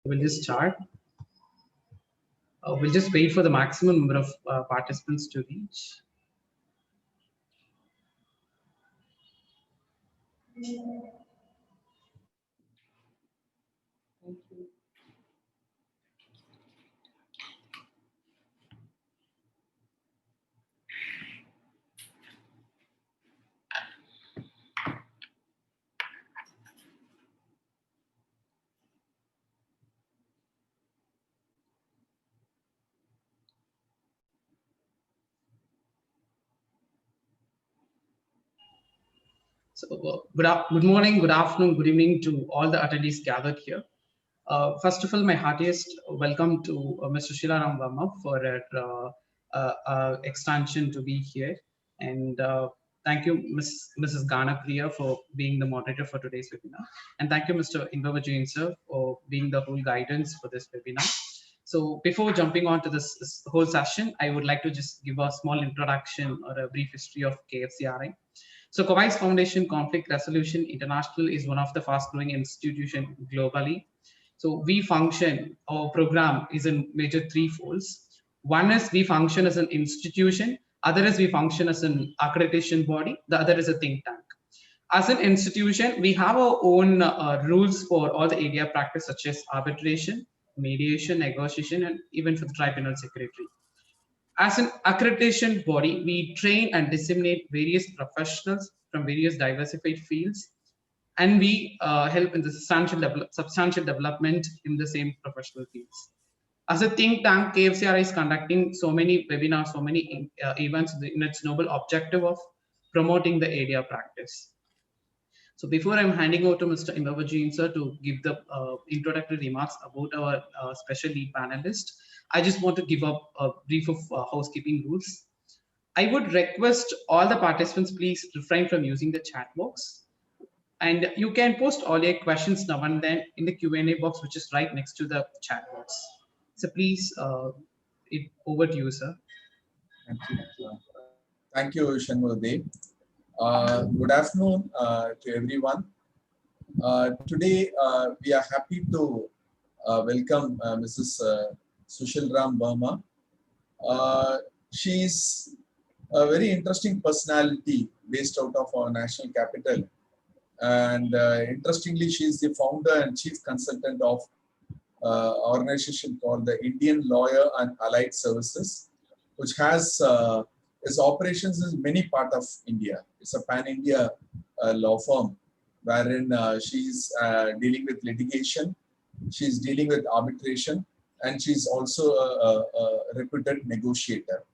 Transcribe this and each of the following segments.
We'll just start. We'll just wait for the maximum number of participants to reach. Thank you. So, good morning, good afternoon, good evening to all the attendees gathered here. First of all, my heartiest welcome to Mr. Sheila Verma for her extension to be here. And thank you, Mrs. Gana Priya, for being the moderator for today's webinar. And thank you, Mr. Inbava Jain, sir, for being the whole guidance for this webinar. So before jumping on to this whole session, I would like to just give a small introduction or a brief history of KFCRI. So COVID's Foundation Conflict Resolution International is one of the fast growing institutions globally. So we function, our program is in major three folds. One is we function as an institution, other is we function as an accreditation body, the other is a think tank. As an institution, we have our own rules for all the area of practice such as arbitration, mediation, negotiation, and even for the tribunal secretary. As an accreditation body, we train and disseminate various professionals from various diversified fields, and we help in the substantial development in the same professional fields. As a think tank, KFCRI is conducting so many webinars, so many events in its noble objective of promoting the area practice. So before I'm handing over to Mr. Inbava Jain, sir, to give the introductory remarks about our special lead panelist, I just want to give up a brief of housekeeping rules. I would request all the participants please refrain from using the chat box. And you can post all your questions now and then in the Q&A box, which is right next to the chat box. So please, over to you, sir. Thank you, Shanmugadev. Good afternoon to everyone. Today, we are happy to welcome Mrs. Sushil Ram Verma. She is a very interesting personality based out of our national capital. And interestingly, she is the founder and chief consultant of organization called the Indian Lawyer and Allied Services, which has its operations in many parts of India. It's a pan-India law firm wherein she's dealing with litigation, she's dealing with arbitration, and she's also a reputed negotiator.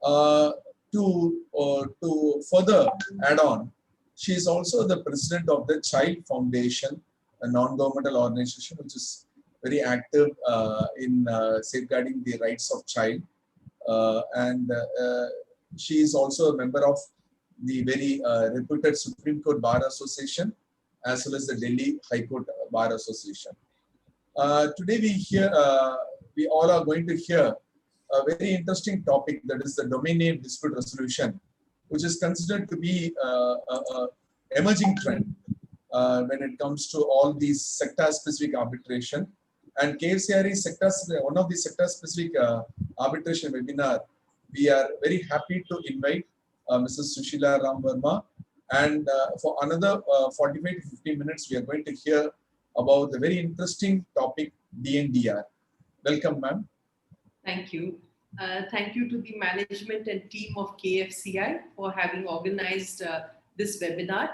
To further add on, she is also the president of the Child Foundation, a non-governmental organization which is very active in safeguarding the rights of child. She is also a member of the very reputed Supreme Court Bar Association as well as the Delhi High Court Bar Association. Today we all are going to hear a very interesting topic, that is the domain name dispute resolution, which is considered to be an emerging trend when it comes to all these sector-specific arbitration. And KFCRI sectors, one of the sector-specific arbitration webinar, we are very happy to invite Mrs. Sushila Ram Verma. And for another 45 to 50 minutes, we are going to hear about the very interesting topic, DNDR. Welcome, ma'am. Thank you. Thank you to the management and team of KFCI for having organized this webinar.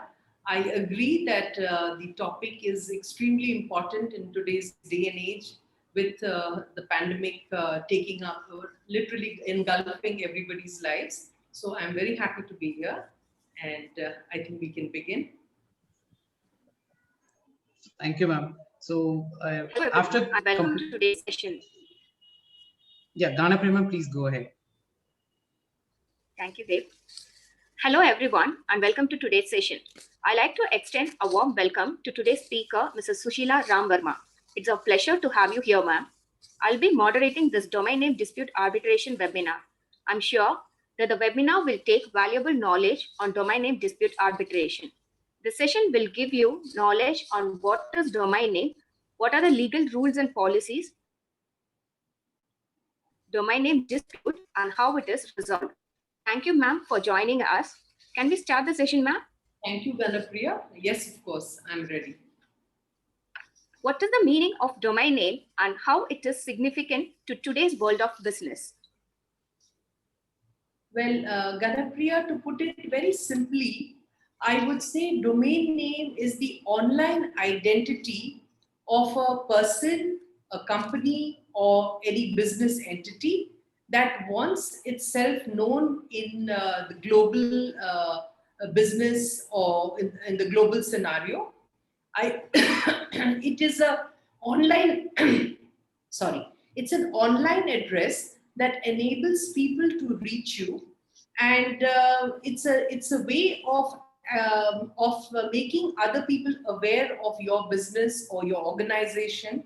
I agree that the topic is extremely important in today's day and age, with the pandemic taking up, literally engulfing everybody's lives. So I'm very happy to be here, and I think we can begin. Thank you, ma'am. So after welcome to today's session. Yeah, Gana Prema, please go ahead. Thank you, Dev. Hello, everyone, and welcome to today's session. I'd like to extend a warm welcome to today's speaker, Mrs. Sushila Ram Verma. It's a pleasure to have you here, ma'am. I'll be moderating this domain name dispute arbitration webinar. I'm sure that the webinar will take valuable knowledge on domain name dispute arbitration. The session will give you knowledge on what is domain name, What are the legal rules and policies? Domain name dispute and how it is resolved. Thank you, ma'am, for joining us. Can we start the session, ma'am? Thank you, Ganapriya. Yes, of course, I'm ready. What is the meaning of domain name and how it is significant to today's world of business? Well, Ganapriya, to put it very simply, I would say domain name is the online identity of a person, a company, or any business entity that wants itself known in the global business or in the global scenario. It is a online, sorry, it's an online address that enables people to reach you, and it's a way of making other people aware of your business or your organization.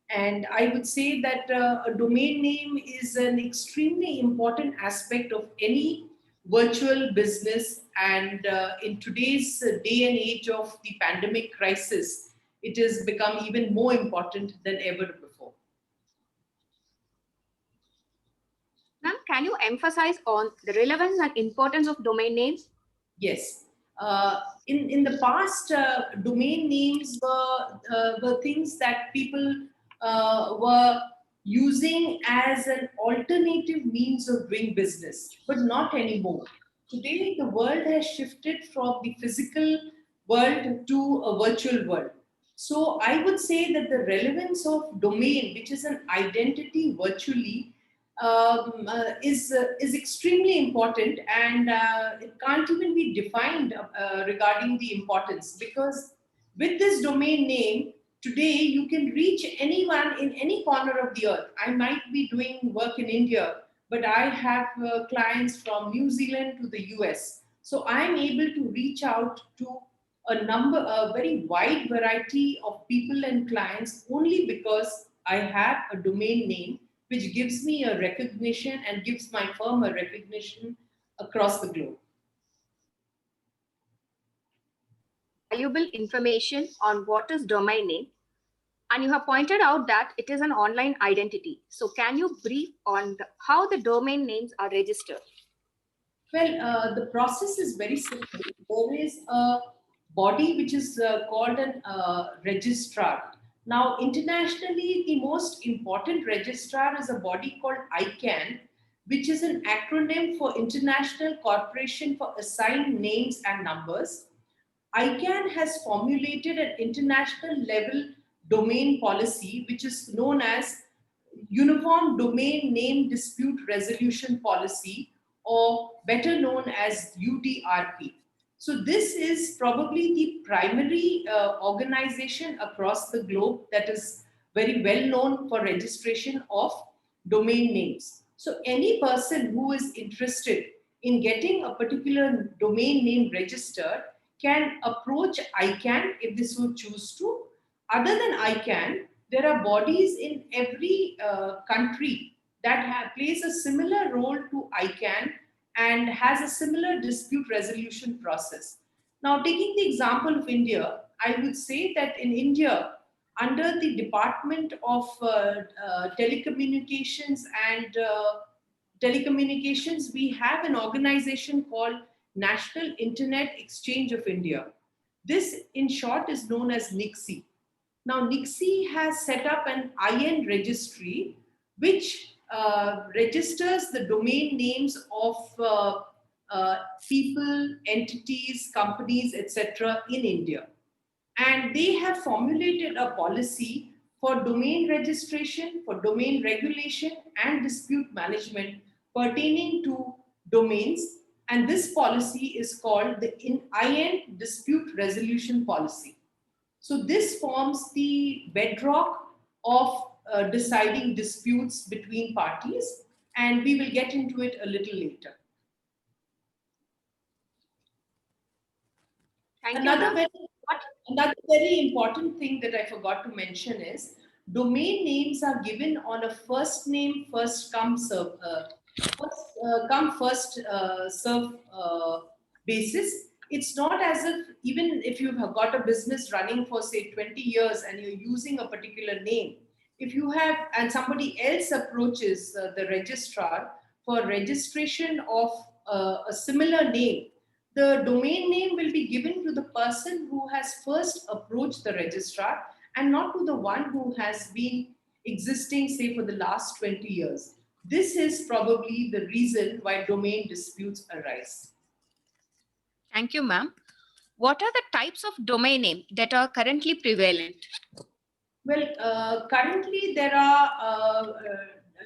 And I would say that a domain name is an extremely important aspect of any virtual business. And in today's day and age of the pandemic crisis, it has become even more important than ever before. Ma'am, can you emphasize on the relevance and importance of domain names? Yes. In the past, domain names were things that people were using as an alternative means of doing business, but not anymore. Today, the world has shifted from the physical world to a virtual world. So I would say that the relevance of domain, which is an identity virtually, is extremely important, and it can't even be defined regarding the importance, because with this domain name today you can reach anyone in any corner of the earth. I might be doing work in India, but I have clients from New Zealand to the US, so I'm able to reach out to a very wide variety of people and clients only because I have a domain name which gives me a recognition and gives my firm a recognition across the globe. Valuable information on what is domain name, and you have pointed out that it is an online identity. So can you brief on how the domain names are registered? Well, the process is very simple. There is a body which is called an registrar. Now, internationally, the most important registrar is a body called ICANN, which is an acronym for International Corporation for Assigned Names and Numbers. ICANN has formulated an international level domain policy, which is known as Uniform Domain Name Dispute Resolution Policy, or better known as UDRP. So this is probably the primary organization across the globe that is very well known for registration of domain names. So any person who is interested in getting a particular domain name registered can approach ICANN if they so choose to. Other than ICANN, there are bodies in every country that plays a similar role to ICANN and has a similar dispute resolution process. Now, taking the example of India, I would say that in India, under the Department of Telecommunications and Telecommunications, we have an organization called National Internet Exchange of India. This, in short, is known as NIXI. Now, NIXI has set up an IN registry which registers the domain names of people, entities, companies, etc. in India. And they have formulated a policy for domain registration, for domain regulation, and dispute management pertaining to domains. And this policy is called the IN Dispute Resolution Policy. So this forms the bedrock of deciding disputes between parties, and we will get into it a little later. Another very important thing that I forgot to mention is domain names are given on a first name, first come, serve basis, it's not as if, even if you've got a business running for say 20 years and you're using a particular name, if you have, and somebody else approaches the registrar for registration of a similar name, the domain name will be given to the person who has first approached the registrar and not to the one who has been existing, say, for the last 20 years. This is probably the reason why domain disputes arise. Thank you, ma'am. What are the types of domain name that are currently prevalent? Well, currently there are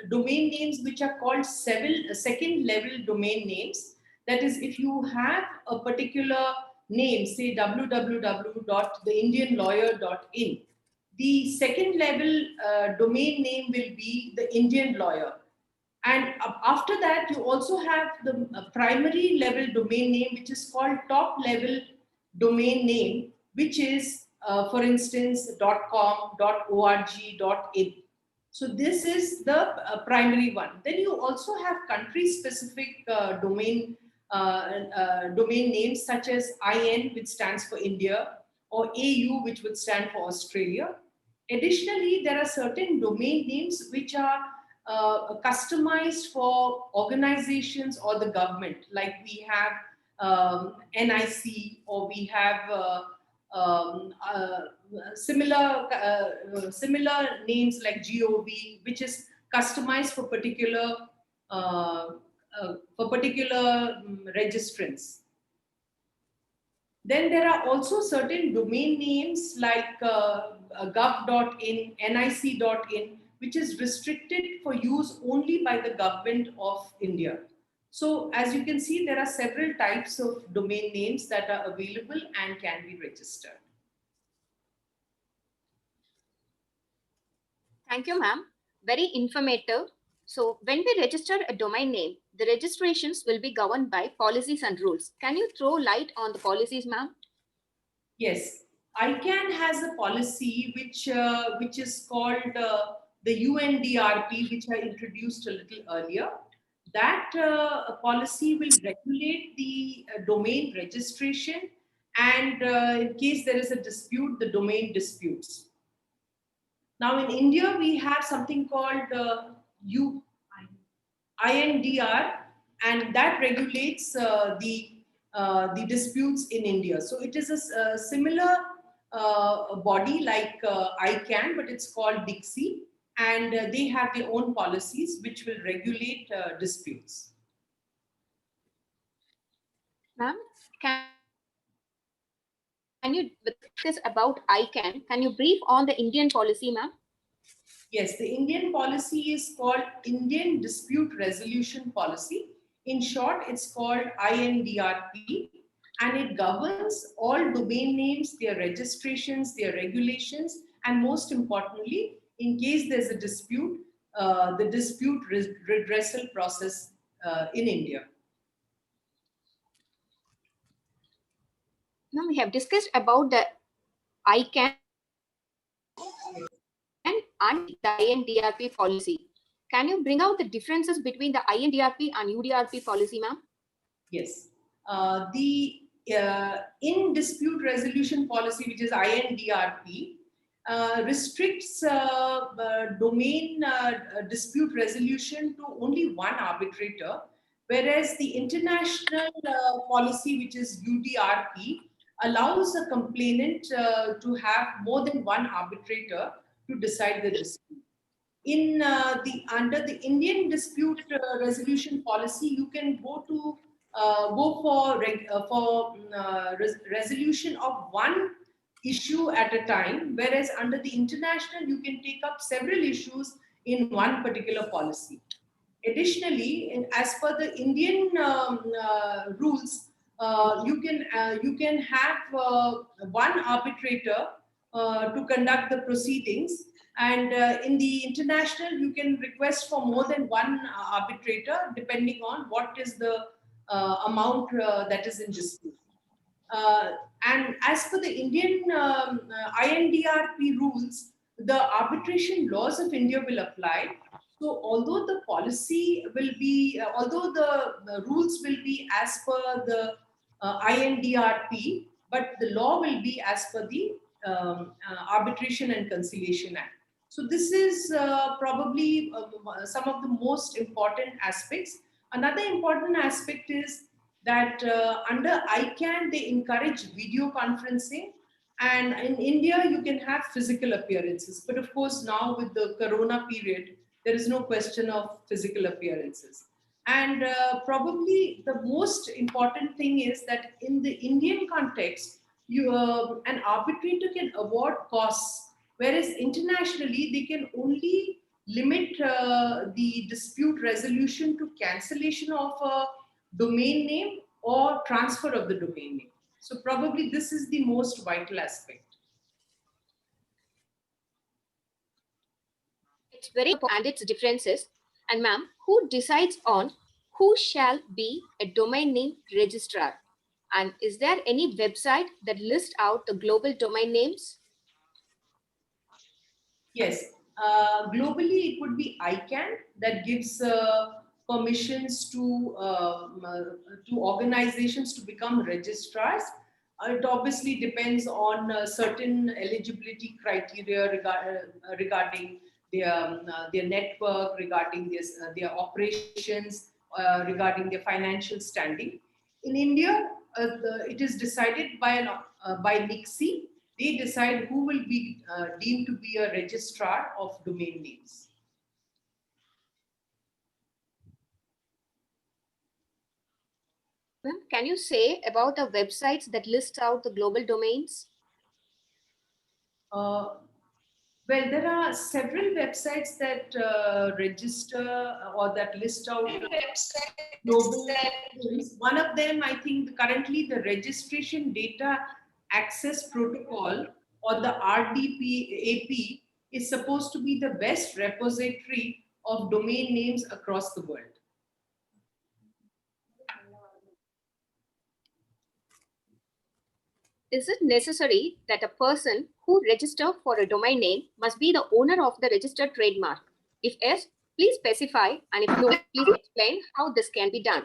domain names which are called second level domain names. That is, if you have a particular name, say www.theindianlawyer.in, the second level domain name will be the Indian Lawyer. And after that, you also have the primary level domain name, which is called top level domain name, which is, for instance, .com, .org, .in. So this is the primary one. Then you also have country-specific domain names such as IN, which stands for India, or AU, which would stand for Australia. Additionally, there are certain domain names which are customized for organizations or the government, like we have NIC, or we have similar names like GOV, which is customized for particular registrants. Then there are also certain domain names like gov.in, nic.in, which is restricted for use only by the government of India. So as you can see, there are several types of domain names that are available and can be registered. Thank you, ma'am. Very informative. So when we register a domain name, the registrations will be governed by policies and rules. Can you throw light on the policies, ma'am? Yes, ICANN has a policy which is called the UNDRP, which I introduced a little earlier. That policy will regulate the domain registration, and in case there is a dispute, the domain disputes. Now in India, we have something called INDR, and that regulates the disputes in India. So it is a similar body like ICANN, but it's called DIXI, and they have their own policies which will regulate disputes. Ma'am, can you discuss about ICANN? Can you brief on the Indian policy, ma'am? Yes, the Indian policy is called Indian Dispute Resolution Policy. In short, it's called INDRP, and it governs all domain names, their registrations, their regulations, and most importantly, in case there's a dispute, the dispute redressal process in India. Now we have discussed about the ICANN and the INDRP policy. Can you bring out the differences between the INDRP and UDRP policy, ma'am? Yes. The in dispute resolution policy, which is INDRP, restricts domain dispute resolution to only one arbitrator, whereas the international policy, which is UDRP, allows a complainant to have more than one arbitrator to decide the dispute. In under the Indian dispute resolution policy, you can go for resolution of one issue at a time, whereas under the international, you can take up several issues in one particular policy. Additionally, as per the Indian rules, you can have one arbitrator to conduct the proceedings, and in the international, you can request for more than one arbitrator depending on what is the amount that is in dispute. And as per the Indian INDRP rules, the arbitration laws of India will apply. So although the policy will be, although the rules will be as per the INDRP, but the law will be as per the Arbitration and Conciliation Act. So this is probably some of the most important aspects. Another important aspect is that under ICANN, they encourage video conferencing. And in India, you can have physical appearances. But of course, now with the Corona period, there is no question of physical appearances. And probably the most important thing is that in the Indian context, an arbitrator can award costs, whereas internationally they can only limit the dispute resolution to cancellation of a domain name or transfer of the domain name. So probably this is the most vital aspect. It's very important and its differences. And ma'am, who decides on who shall be a domain name registrar? And is there any website that lists out the global domain names? Yes, globally it would be ICANN that gives permissions to organizations to become registrars. It obviously depends on certain eligibility criteria regarding their network, regarding their operations, regarding their financial standing. In India, it is decided by NICSI. They decide who will be deemed to be a registrar of domain names. Can you say about the websites that list out the global domains? Well, there are several websites that register or that list out global names. One of them, I think, currently the Registration Data Access Protocol, or the RDP-AP, is supposed to be the best repository of domain names across the world. Is it necessary that a person who registers for a domain name must be the owner of the registered trademark? If yes, please specify, and if no, please explain how this can be done.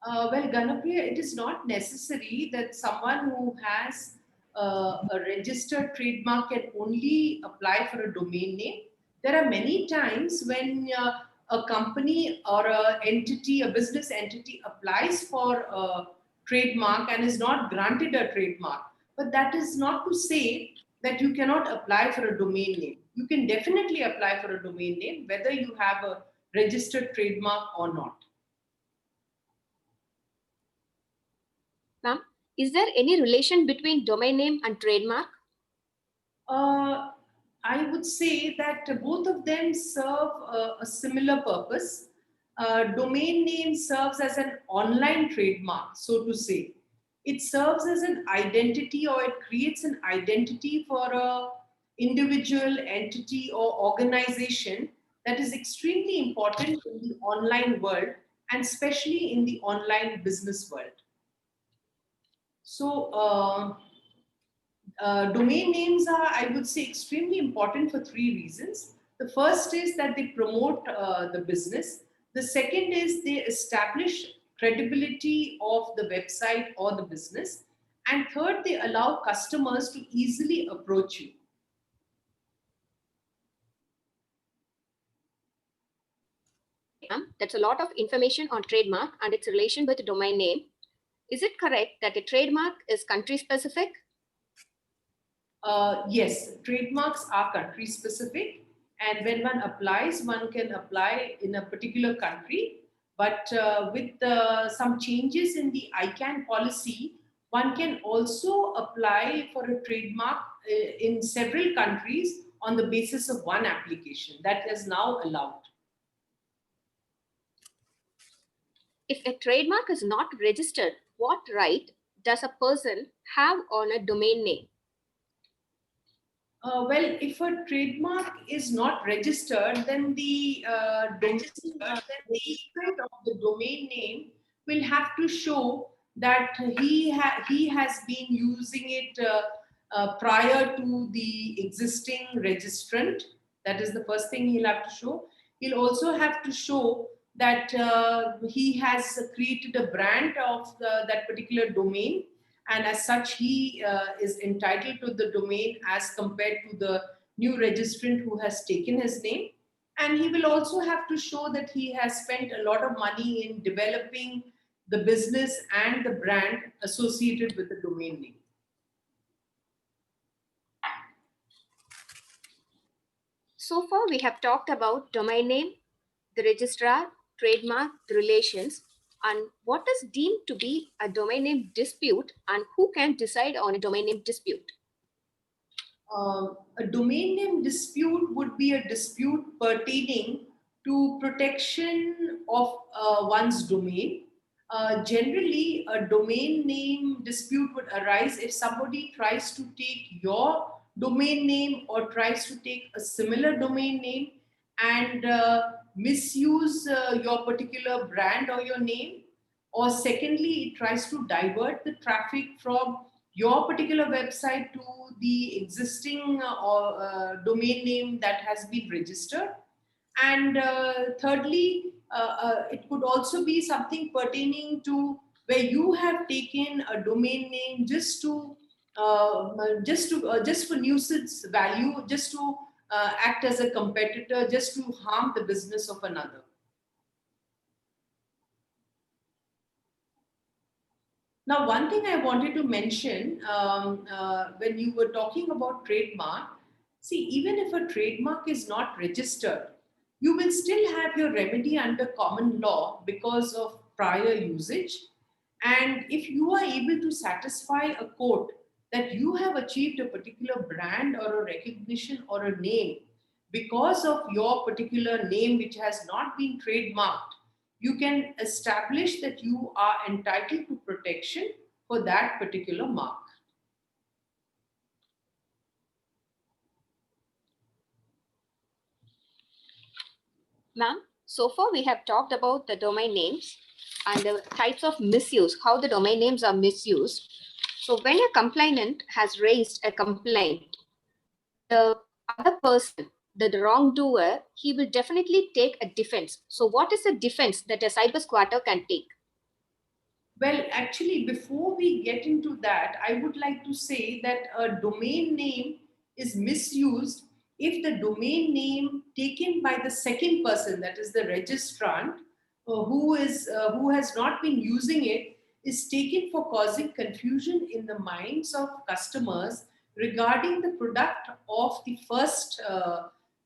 Well, Ganapriya, it is not necessary that someone who has a registered trademark can only apply for a domain name. There are many times when a company or a entity, a business entity applies for a trademark and is not granted a trademark. But that is not to say that you cannot apply for a domain name. You can definitely apply for a domain name, whether you have a registered trademark or not. Ma'am, is there any relation between domain name and trademark? I would say that both of them serve a similar purpose. Domain name serves as an online trademark, so to say. It serves as an identity, or it creates an identity for a individual, entity, or organization that is extremely important in the online world, and especially in the online business world. So, domain names are, I would say, extremely important for three reasons. The first is that they promote the business. The second is they establish credibility of the website or the business. And third, they allow customers to easily approach you. That's a lot of information on trademark and its relation with the domain name. Is it correct that a trademark is country specific? Yes, trademarks are country specific, and when one applies, one can apply in a particular country. But with some changes in the ICANN policy, one can also apply for a trademark in several countries on the basis of one application. That is now allowed. If a trademark is not registered, what right does a person have on a domain name? Well, if a trademark is not registered, then the registrant of the domain name will have to show that he has been using it prior to the existing registrant. That is the first thing he'll have to show. He'll also have to show that he has created a brand of that particular domain, and as such he is entitled to the domain as compared to the new registrant who has taken his name. And he will also have to show that he has spent a lot of money in developing the business and the brand associated with the domain name. So far, we have talked about domain name, the registrar, trademark, the relations, and what is deemed to be a domain name dispute and who can decide on a domain name dispute. A domain name dispute would be a dispute pertaining to protection of one's domain. Generally, a domain name dispute would arise if somebody tries to take your domain name or tries to take a similar domain name and misuse your particular brand or your name. Or secondly, it tries to divert the traffic from your particular website to the existing domain name that has been registered. And thirdly, it could also be something pertaining to where you have taken a domain name just for nuisance value, just to act as a competitor, just to harm the business of another. Now, one thing I wanted to mention when you were talking about trademark, see, even if a trademark is not registered, you will still have your remedy under common law because of prior usage. And if you are able to satisfy a court that you have achieved a particular brand or a recognition or a name because of your particular name which has not been trademarked, you can establish that you are entitled to protection for that particular mark. Ma'am, so far we have talked about the domain names and the types of misuse, how the domain names are misused. So when a complainant has raised a complaint, the other person, the wrongdoer, he will definitely take a defense. So what is the defense that a cyber squatter can take? Well, actually, before we get into that, I would like to say that a domain name is misused if the domain name taken by the second person, that is the registrant, who has not been using it, is taken for causing confusion in the minds of customers regarding the product of the first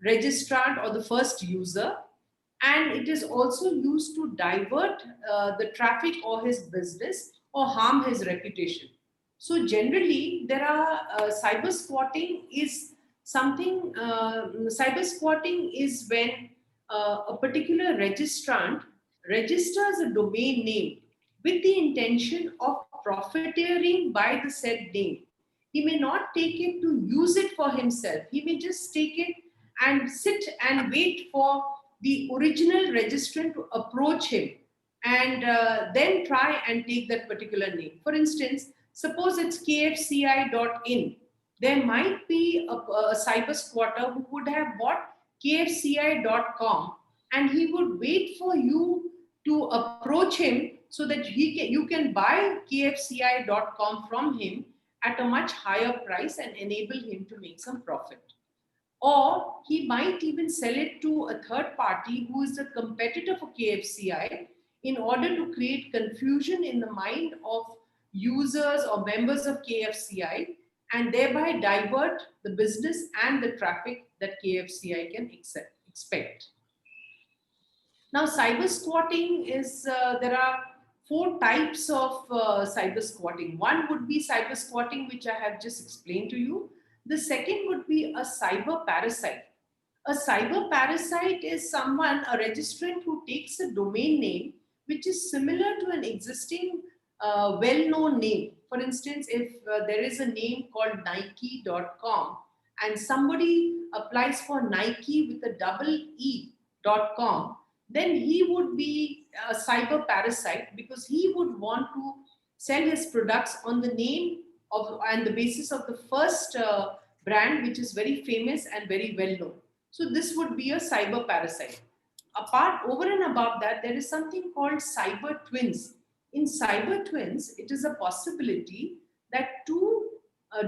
registrant or the first user. And it is also used to divert the traffic or his business or harm his reputation. So generally, there are cyber squatting is something. Cyber squatting is when a particular registrant registers a domain name with the intention of profiteering by the said name. He may not take it to use it for himself. He may just take it and sit and wait for the original registrant to approach him and then try and take that particular name. For instance, suppose it's kfci.in. There might be a cyber squatter who would have bought kfci.com and he would wait for you to approach him so that you can buy kfci.com from him at a much higher price and enable him to make some profit. Or he might even sell it to a third party who is a competitor for KFCI in order to create confusion in the mind of users or members of KFCI and thereby divert the business and the traffic that KFCI can expect. Now, cyber squatting is, there are 4 types of cyber squatting. One would be cyber squatting, which I have just explained to you. The second would be a cyber parasite. A cyber parasite is someone, a registrant who takes a domain name which is similar to an existing well-known name. For instance, if there is a name called Nike.com and somebody applies for Nike with a double E.com, then he would be a cyber parasite because he would want to sell his products on the name of and the basis of the first brand, which is very famous and very well known. So this would be a cyber parasite. over and above that, there is something called cyber twins. In cyber twins, it is a possibility that two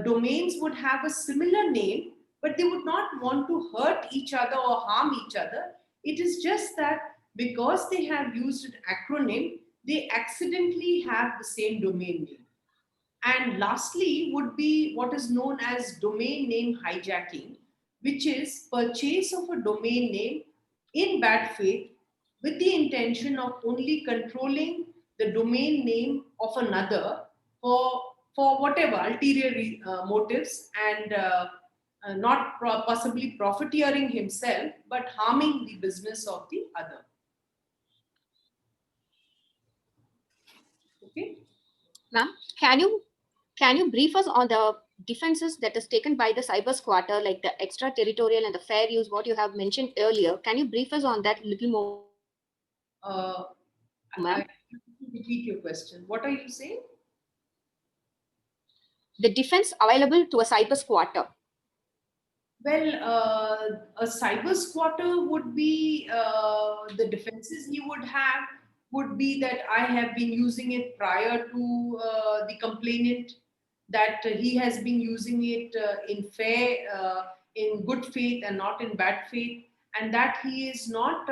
domains would have a similar name, but they would not want to hurt each other or harm each other. It is just that because they have used an acronym, they accidentally have the same domain name. And lastly would be what is known as domain name hijacking, which is purchase of a domain name in bad faith with the intention of only controlling the domain name of another for whatever ulterior motives, and not possibly profiteering himself, but harming the business of the other. Okay. Ma'am, can you brief us on the defenses that is taken by the cyber squatter, like the extraterritorial and the fair use, what you have mentioned earlier? Can you brief us on that a little more? Ma'am, Repeat your question. What are you saying? the defense available to a cyber squatter. Well, a cyber squatter would be the defenses he would have would be that I have been using it prior to the complainant, that he has been using it in good faith and not in bad faith, and that he is not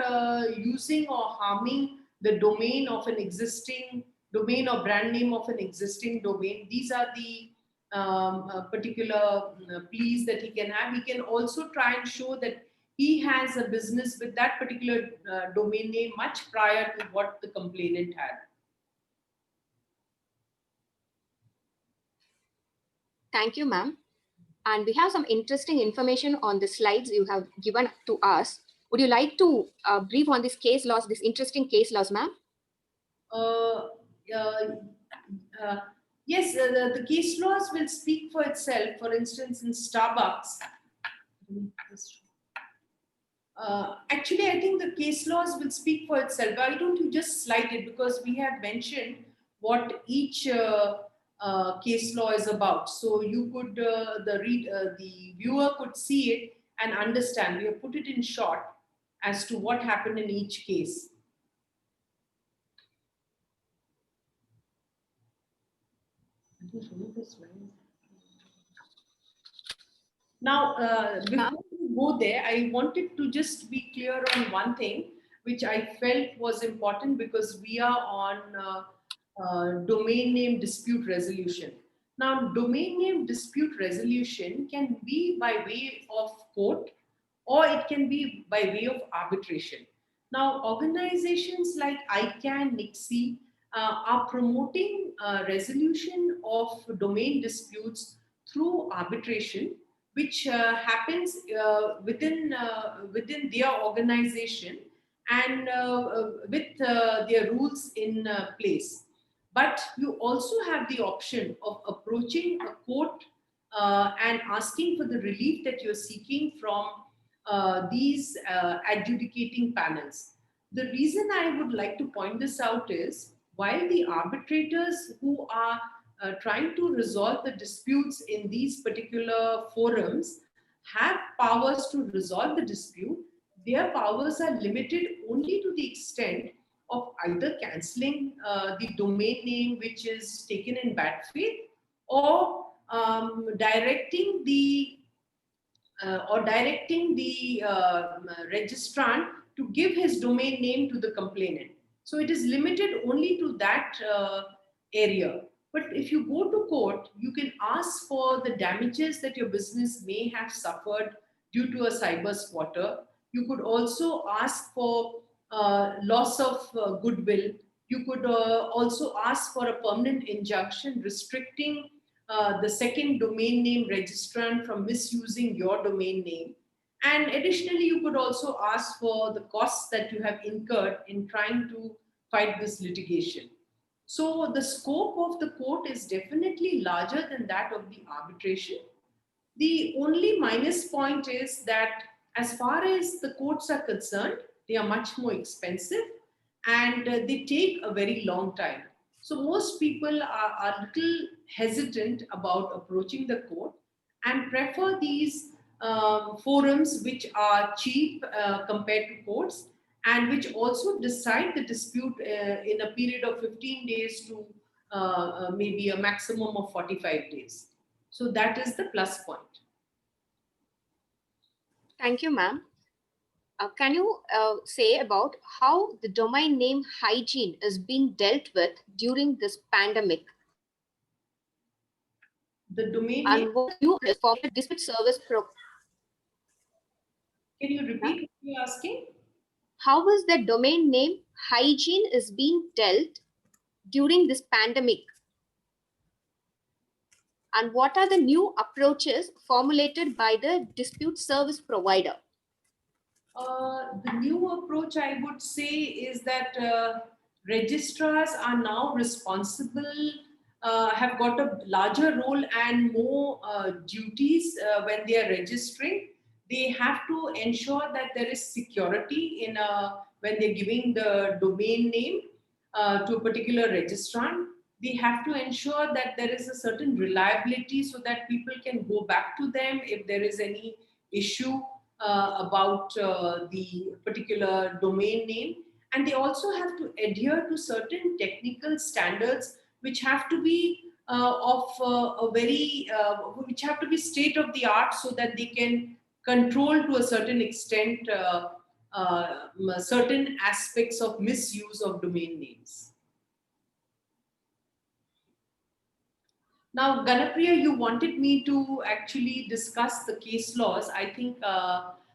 using or harming the domain of an existing domain or brand name of an existing domain. These are the particular pleas that he can have. He can also try and show that he has a business with that particular domain name much prior to what the complainant had. Thank you, ma'am. And we have some interesting information on the slides you have given to us. Would you like to brief on this case laws, this interesting case laws, ma'am? Yes, the case laws will speak for itself. For instance, in Starbucks, actually, I think the case laws will speak for itself. Why don't you just slide it, because we have mentioned what each case law is about. So you could, the viewer could see it and understand. We have put it in short as to what happened in each case. Now, before we go there, I wanted to just be clear on one thing, which I felt was important, because we are on domain name dispute resolution. Now, domain name dispute resolution can be by way of court, or it can be by way of arbitration. Now, organizations like ICANN, NICSI are promoting resolution of domain disputes through arbitration, which happens within their organization and with their rules in place. But you also have the option of approaching a court and asking for the relief that you're seeking from these adjudicating panels. The reason I would like to point this out is, while the arbitrators who are trying to resolve the disputes in these particular forums have powers to resolve the dispute, their powers are limited only to the extent of either cancelling the domain name which is taken in bad faith, or directing the registrant to give his domain name to the complainant. So it is limited only to that area. But if you go to court, you can ask for the damages that your business may have suffered due to a cyber squatter. You could also ask for loss of goodwill. You could also ask for a permanent injunction restricting the second domain name registrant from misusing your domain name. And additionally, you could also ask for the costs that you have incurred in trying to fight this litigation. So the scope of the court is definitely larger than that of the arbitration. The only minus point is that as far as the courts are concerned, they are much more expensive and they take a very long time. So most people are a little hesitant about approaching the court and prefer these forums which are cheap compared to courts, and which also decide the dispute in a period of 15 days to maybe a maximum of 45 days. So that is the plus point. Thank you, ma'am. Can you say about how the domain name hygiene is being dealt with during this pandemic? The domain And name, what you for the dispute service can you repeat what you're asking? how is the domain name hygiene is being dealt during this pandemic? And what are the new approaches formulated by the dispute service provider? The new approach, I would say, is that registrars are now responsible, have got a larger role and more duties when they are registering. They have to ensure that there is security in when they're giving the domain name to a particular registrant. They have to ensure that there is a certain reliability so that people can go back to them if there is any issue about the particular domain name. And they also have to adhere to certain technical standards which have to be which have to be state of the art so that they can control to a certain extent certain aspects of misuse of domain names. Now, Ganapriya, you wanted me to actually discuss the case laws. I think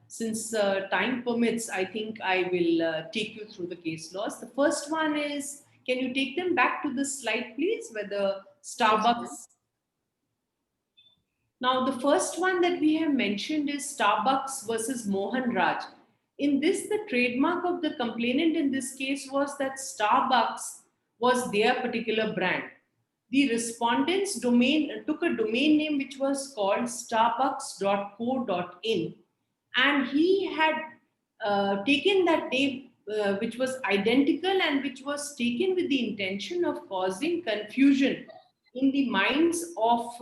since time permits, I think I will take you through the case laws. The first one is, can you take them back to the slide, please, where the Starbucks. Now, the first one that we have mentioned is Starbucks versus Mohan Raj. In this, the trademark of the complainant in this case was that Starbucks was their particular brand. The respondent's domain took a domain name which was called starbucks.co.in, and he had taken that name which was identical and which was taken with the intention of causing confusion in the minds of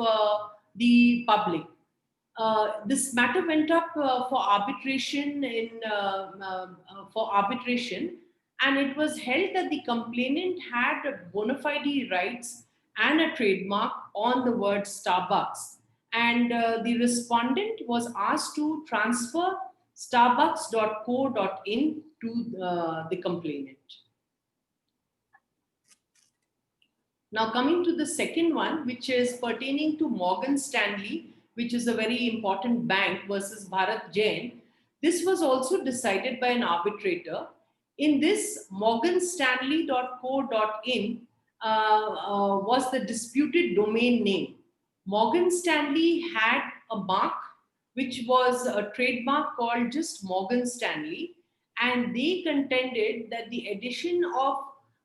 the public. This matter went up for arbitration and it was held that the complainant had bona fide rights and a trademark on the word Starbucks, and the respondent was asked to transfer starbucks.co.in to the complainant. Now, coming to the second one, which is pertaining to Morgan Stanley, which is a very important bank, versus Bharat Jain. This was also decided by an arbitrator. In this, morganstanley.co.in was the disputed domain name. Morgan Stanley had a mark which was a trademark called just Morgan Stanley, and they contended that the addition of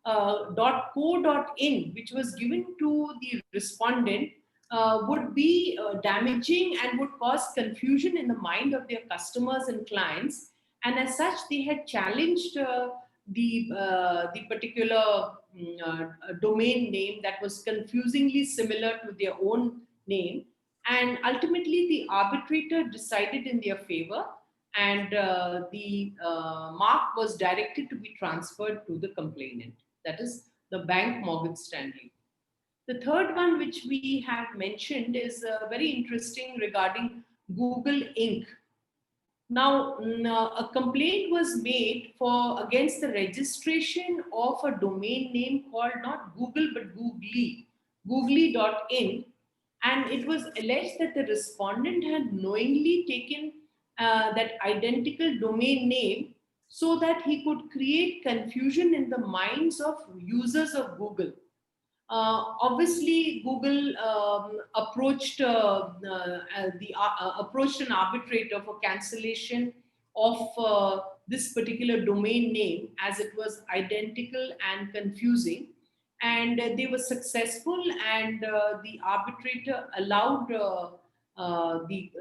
.co.in, which was given to the respondent, would be damaging and would cause confusion in the mind of their customers and clients. And as such, they had challenged the particular domain name that was confusingly similar to their own name. And ultimately, the arbitrator decided in their favor, and the mark was directed to be transferred to the complainant, that is the bank Morgan Stanley. The third one, which we have mentioned, is very interesting regarding Google Inc. Now, a complaint was made against the registration of a domain name called not Google but Googly, googly.in, and it was alleged that the respondent had knowingly taken that identical domain name so that he could create confusion in the minds of users of Google. Obviously, Google approached approached an arbitrator for cancellation of this particular domain name, as it was identical and confusing, and they were successful, and the arbitrator allowed the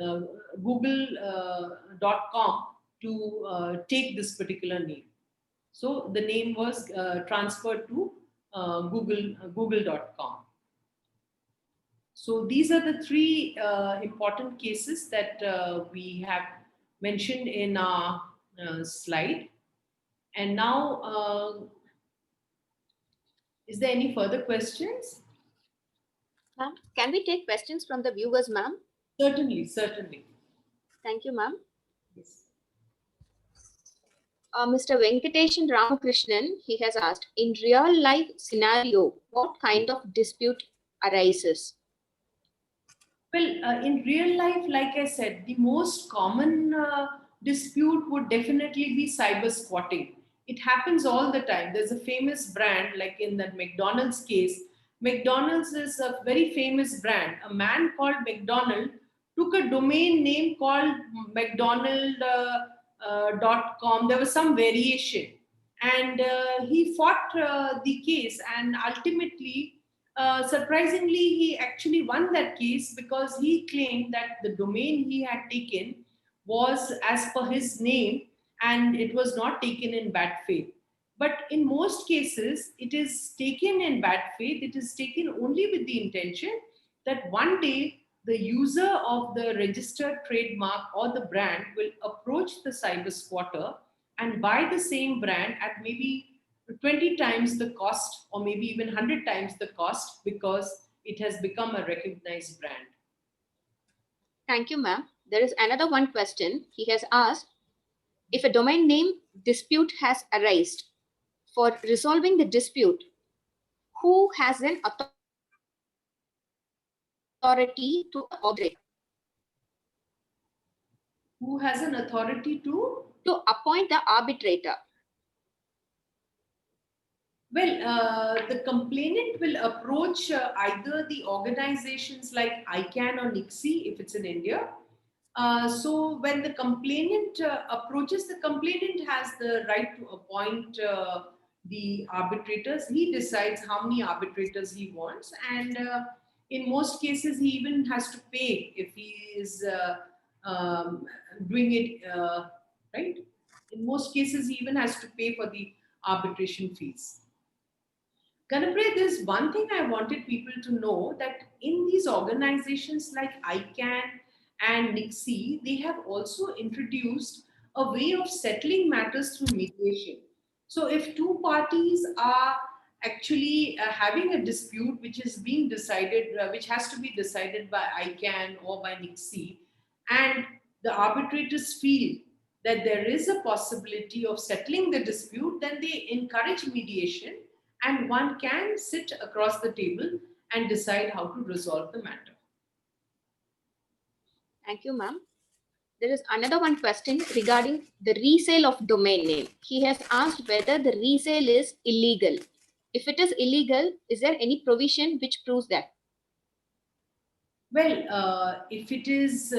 Google.com to take this particular name. So the name was transferred to Google.com. So these are the three important cases that we have mentioned in our slide. And now, is there any further questions? Ma'am, can we take questions from the viewers, ma'am? Certainly, certainly. Thank you, ma'am. Yes. Mr. Venkateshan Ramakrishnan, he has asked, in real life scenario, what kind of dispute arises? Well, in real life, like I said, the most common dispute would definitely be cyber squatting. It happens all the time. There's a famous brand, like in that McDonald's case. McDonald's is a very famous brand. A man called McDonald took a domain name called McDonald.com. There was some variation. And he fought the case, and ultimately, surprisingly, he actually won that case because he claimed that the domain he had taken was as per his name and it was not taken in bad faith. But in most cases, it is taken in bad faith. It is taken only with the intention that one day the user of the registered trademark or the brand will approach the cyber squatter and buy the same brand at maybe 20 times the cost or maybe even 100 times the cost because it has become a recognized brand. Thank you, ma'am. There is another one question. He has asked, if a domain name dispute has arisen, for resolving the dispute, who has an authority to arbitrate? Who has an authority to? To appoint the arbitrator. Well, the complainant will approach either the organizations like ICANN or NICSI if it's in India. So when the complainant approaches, the complainant has the right to appoint the arbitrators. He decides how many arbitrators he wants, and in most cases, he even has to pay if he is doing it right. In most cases, he even has to pay for the arbitration fees. Ganapriya, there's one thing I wanted people to know, that in these organizations like ICANN and NICSI, they have also introduced a way of settling matters through mediation. So if two parties are actually having a dispute which is being decided, which has to be decided by ICANN or by NICSI, and the arbitrators feel that there is a possibility of settling the dispute, then they encourage mediation and one can sit across the table and decide how to resolve the matter. Thank you, ma'am. There is another one question regarding the resale of domain name. He has asked whether the resale is illegal. If it is illegal, is there any provision which proves that? Well, if it is,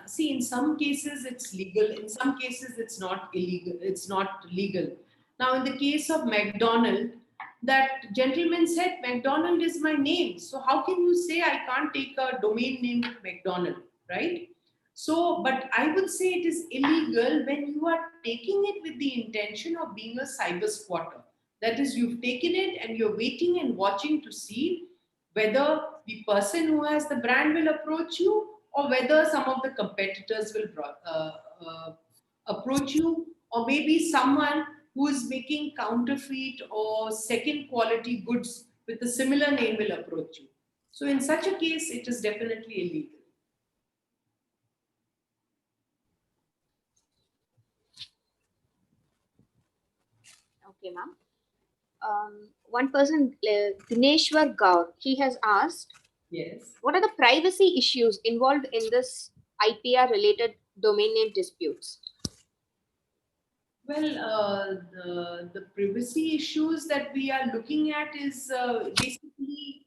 see, in some cases it's legal, in some cases it's not illegal, it's not legal. Now, in the case of McDonald, that gentleman said, McDonald is my name. So how can you say I can't take a domain name McDonald, right? So, but I would say it is illegal when you are taking it with the intention of being a cyber squatter. That is, you've taken it and you're waiting and watching to see whether the person who has the brand will approach you or whether some of the competitors will approach you, or maybe someone who is making counterfeit or second quality goods with a similar name will approach you. So in such a case, it is definitely illegal. Okay, ma'am. One person, Dineshwar Gaur, he has asked, Yes. what are the privacy issues involved in this IPR related domain name disputes? Well, the privacy issues that we are looking at is basically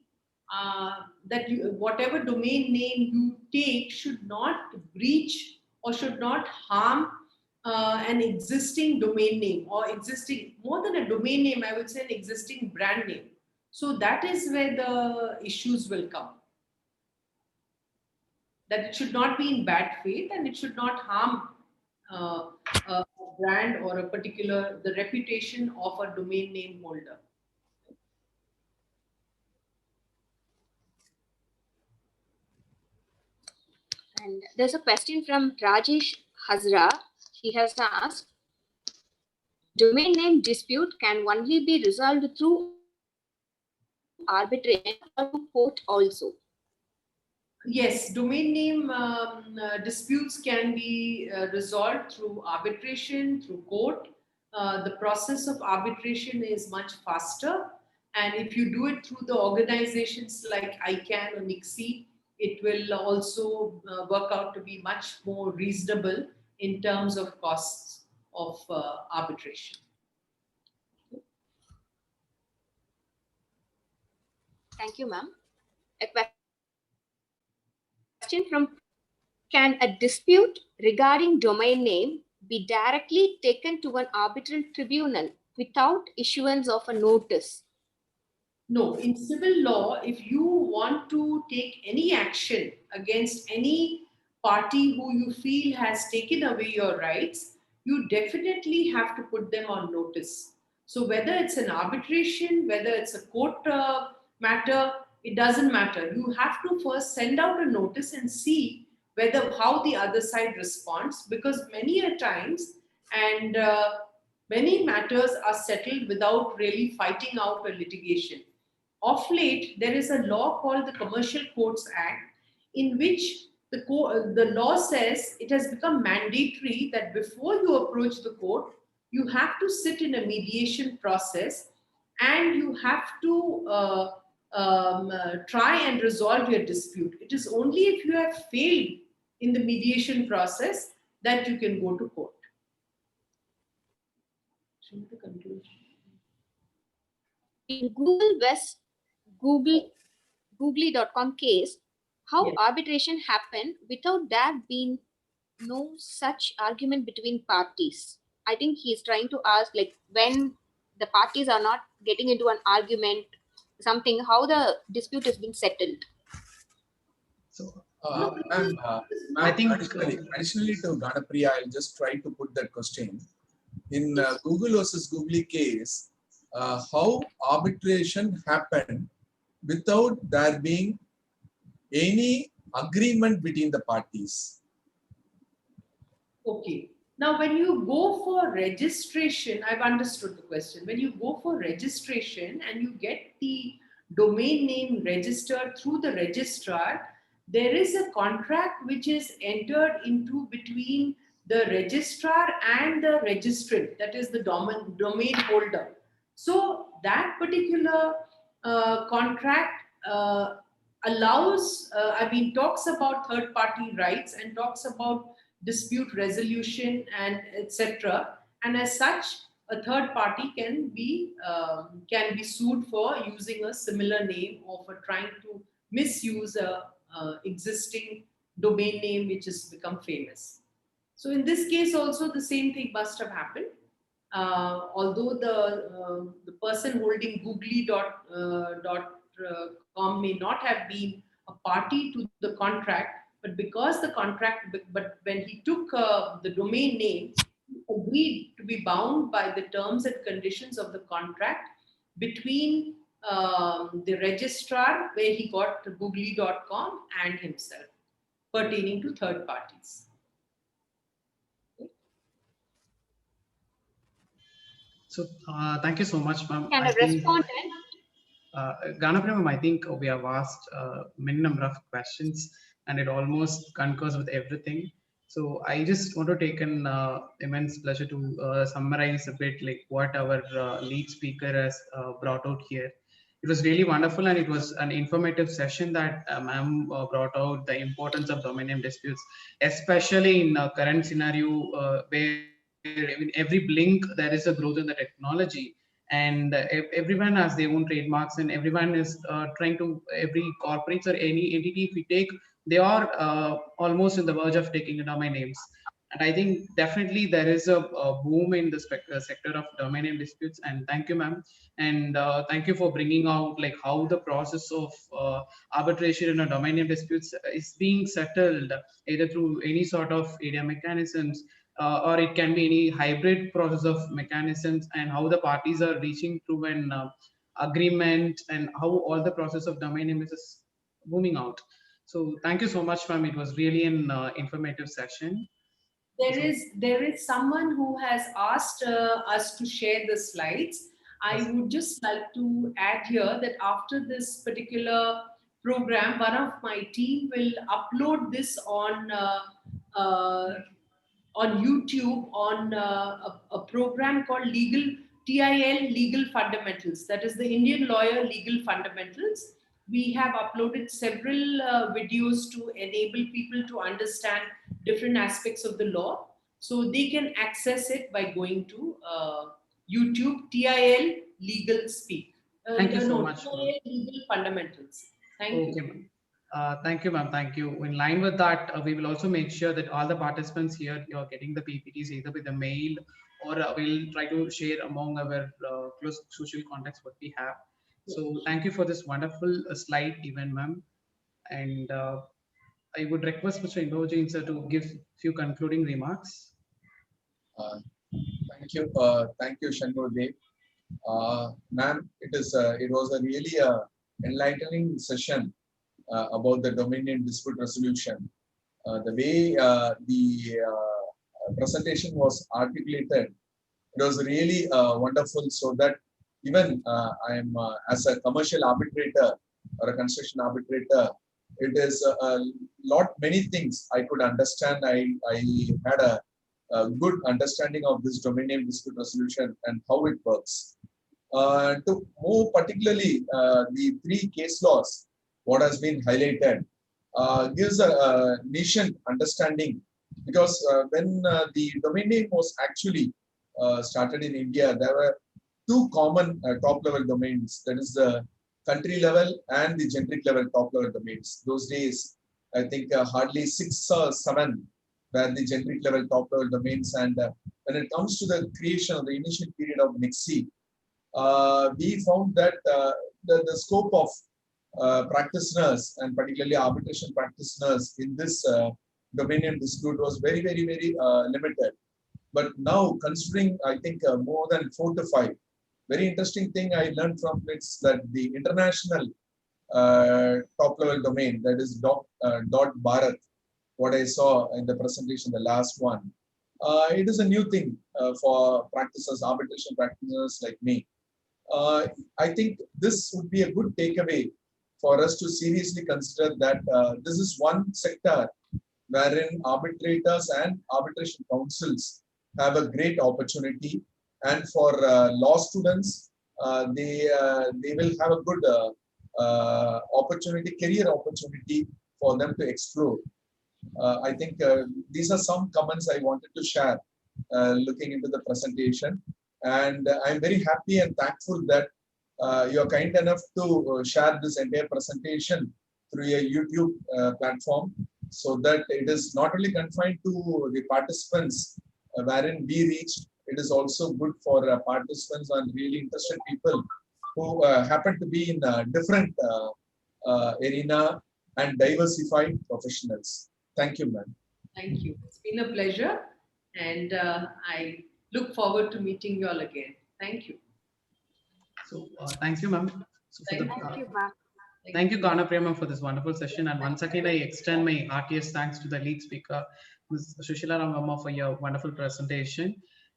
that whatever domain name you take should not breach or should not harm an existing domain name, or existing, more than a domain name, I would say an existing brand name. So that is where the issues will come. That it should not be in bad faith and it should not harm a brand or a particular, the reputation of a domain name holder. And there's a question from Rajesh Hazra. He has asked, domain name dispute can only be resolved through arbitration or court also? Yes, domain name disputes can be resolved through arbitration, through court. The process of arbitration is much faster. And if you do it through the organizations like ICANN or NICSI, it will also work out to be much more reasonable in terms of costs of arbitration. Thank you, ma'am. A question from: can a dispute regarding domain name be directly taken to an arbitral tribunal without issuance of a notice? No, in civil law, if you want to take any action against any party who you feel has taken away your rights, you definitely have to put them on notice. So whether it's an arbitration, whether it's a court matter, it doesn't matter. You have to first send out a notice and see whether how the other side responds, because many a times and many matters are settled without really fighting out a litigation. Of late, there is a law called the Commercial Courts Act, in which the law says it has become mandatory that before you approach the court, you have to sit in a mediation process and you have to try and resolve your dispute. It is only if you have failed in the mediation process that you can go to court. Shouldn't the conclusion? In Googly.com case, how Yes. arbitration happened without there being no such argument between parties? I think he's trying to ask, like, when the parties are not getting into an argument, something, how the dispute has been settled. So Ma'am, I think additionally to Ganapriya, I'll just try to put that question. In Google versus Googly case, how arbitration happened without there being any agreement between the parties? Okay. Now, when you go for registration, I've understood the question. When you go for registration and you get the domain name registered through the registrar, there is a contract which is entered into between the registrar and the registrant, that is the domain holder. So that particular contract talks about third party rights and talks about dispute resolution and etc. And as such, a third party can be sued for using a similar name or for trying to misuse a existing domain name which has become famous. So in this case also the same thing must have happened. Although the person holding googly.com may not have been a party to the contract, but because but when he took the domain name, he agreed to be bound by the terms and conditions of the contract between the registrar where he got googly.com and himself, pertaining to third parties. So thank you so much, ma'am. Can a respondent? Ganapriya ma'am, I think we have asked many number of questions and it almost concurs with everything. So I just want to take an immense pleasure to summarize a bit like what our lead speaker has brought out here. It was really wonderful and it was an informative session that ma'am brought out the importance of domain name disputes, especially in current scenario where in every blink there is a growth in the technology and everyone has their own trademarks and everyone is trying to, every corporates or any entity if we take, they are almost in the verge of taking domain names. And I think definitely there is a boom in the sector of domain name disputes. And thank you, ma'am. And thank you for bringing out like how the process of arbitration in a domain name disputes is being settled either through any sort of ADA mechanisms or it can be any hybrid process of mechanisms, and how the parties are reaching through an agreement and how all the process of domain name is booming out. So thank you so much, ma'am. It was really an informative session. There is someone who has asked us to share the slides. I Yes. would just like to add here that after this particular program, one of my team will upload this uh, on YouTube on a program called TIL Legal Fundamentals. That is the Indian Lawyer Legal Fundamentals. We have uploaded several videos to enable people to understand different aspects of the law. So they can access it by going to YouTube TIL Legal Speak. Thank you so No, much, ma'am. TIL Legal Fundamentals. Thank Okay, you. ma'am. Thank you, ma'am. Thank you. In line with that, we will also make sure that all the participants here, you're getting the PPTs either with the mail or we'll try to share among our close social contacts what we have. So thank you for this wonderful slide event, ma'am. And I would request Mr. Indojin sir to give few concluding remarks. Uh, thank you, Shanmugh. Ma'am, it was a really enlightening session about the Dominion dispute resolution. The way the presentation was articulated, it was really wonderful. So that even I am as a commercial arbitrator or a construction arbitrator, it is many things I could understand. I had a good understanding of this domain name dispute resolution and how it works. To more particularly, the three case laws, what has been highlighted, gives a nation understanding, because when the domain name was actually started in India, there were two common top level domains, that is the country level and the generic level top level domains. Those days, I think hardly 6 or 7 were the generic level top level domains. And when it comes to the creation of the initial period of NICSI, we found that the scope of practitioners and particularly arbitration practitioners in this dominion dispute was very, very, very limited. But now, considering, I think more than 4 to 5, very interesting thing I learned from it is that the international top level domain, that is dot Bharat, what I saw in the presentation, the last one, it is a new thing for practitioners, arbitration practitioners like me. I think this would be a good takeaway for us to seriously consider that this is one sector wherein arbitrators and arbitration councils have a great opportunity, and for law students, they will have a good opportunity, career opportunity for them to explore. I think these are some comments I wanted to share looking into the presentation. And I'm very happy and thankful that you're kind enough to share this entire presentation through a YouTube platform, so that it is not only confined to the participants wherein we reached, it is also good for participants and really interested people who happen to be in a different arena and diversified professionals. Thank you, ma'am. Thank you. It's been a pleasure, and I look forward to meeting you all again. Thank you. So thank you, ma'am. So for Thank the, Thank you, ma'am. thank you, Ganapriya, for this wonderful session. And once again, I extend my heartiest thanks to the lead speaker, Ms. Sushila Ramvarma, for your wonderful presentation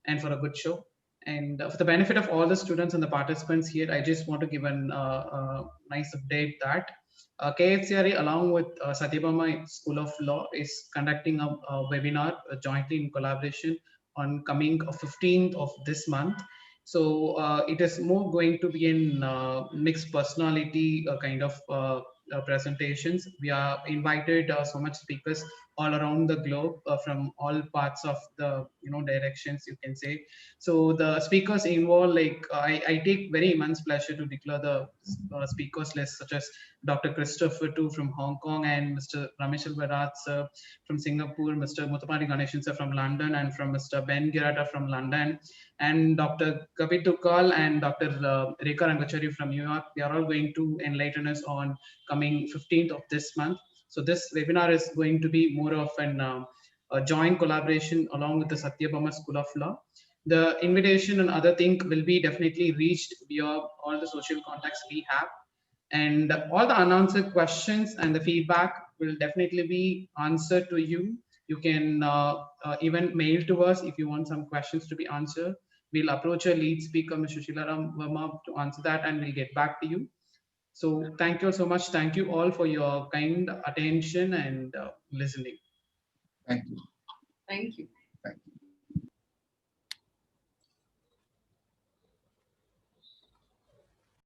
and for a good show. And for the benefit of all the students and the participants here, I just want to give a nice update that KFCRA, along with Satyabama School of Law, is conducting a webinar jointly in collaboration on coming 15th of this month. So it is more going to be in mixed personality kind of presentations. We are invited so much speakers all around the globe from all parts of the directions, you can say. So the speakers involved, like I take very immense pleasure to declare the speakers list, such as Dr. Christopher Tu from Hong Kong, and Mr. Ramesh Alvarat sir from Singapore, Mr. Muthapari Ganeshan sir from London, and from Mr. Ben Girata from London, and Dr. Kapil Tukal and Dr. Rekha Rangachari from New York. They are all going to enlighten us on coming 15th of this month. So this webinar is going to be more of a joint collaboration along with the Satyabama School of Law. The invitation and other thing will be definitely reached via all the social contacts we have. And all the unanswered questions and the feedback will definitely be answered to you You can even mail to us if you want some questions to be answered. We'll approach our lead speaker, Mr. Sushilaram Verma, to answer that, and we'll get back to you. So thank you so much. Thank you all for your kind attention and listening. Thank you. Thank you.